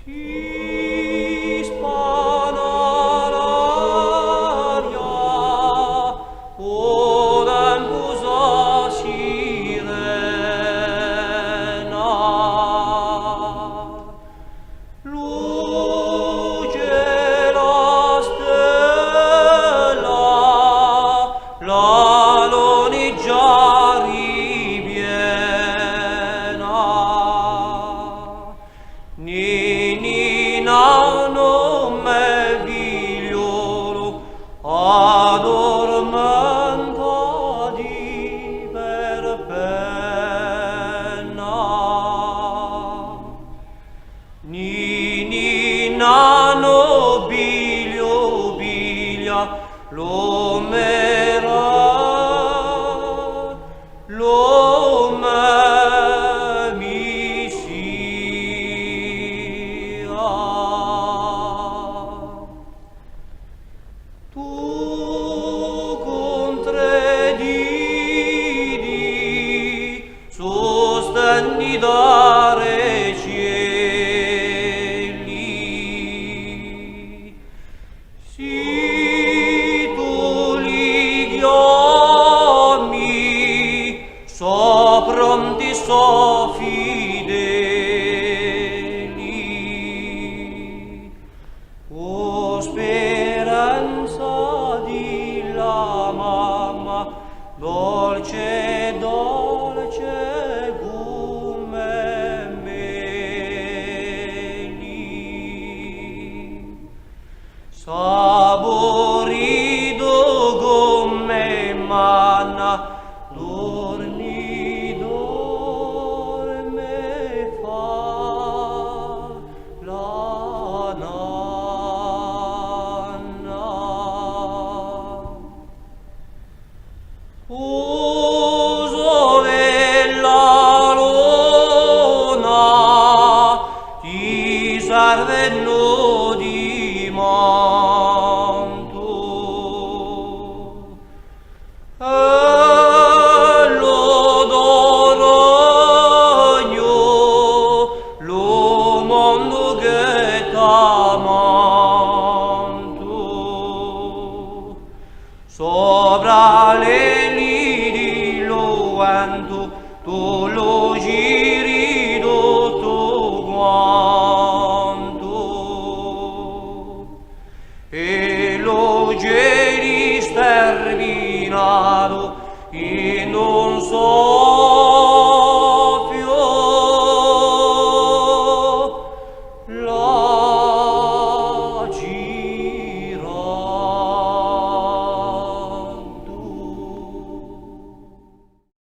Si spana l'aria, o d'ambusa sirena. Luce la stella, la loneggia ripiena. Ninina non me figliolo addormenta di perpenna. Ninina no biglio biglia l'omera, l'ome mi sia. Tu con tre diti sostendi dare cieli. Si tu li chiami, so pronti, so fideli. O speranza di la mamma, dolce, dolce come meli, saborido come manna, dormi, dorme fa la nanna. Uso della luna ti servenno di manto, e l'odorogno lo mondo che t'amanto. Sopra le lidi lo vento, tu lo giri tutto quanto, e lo giri sterminato in un soffio. La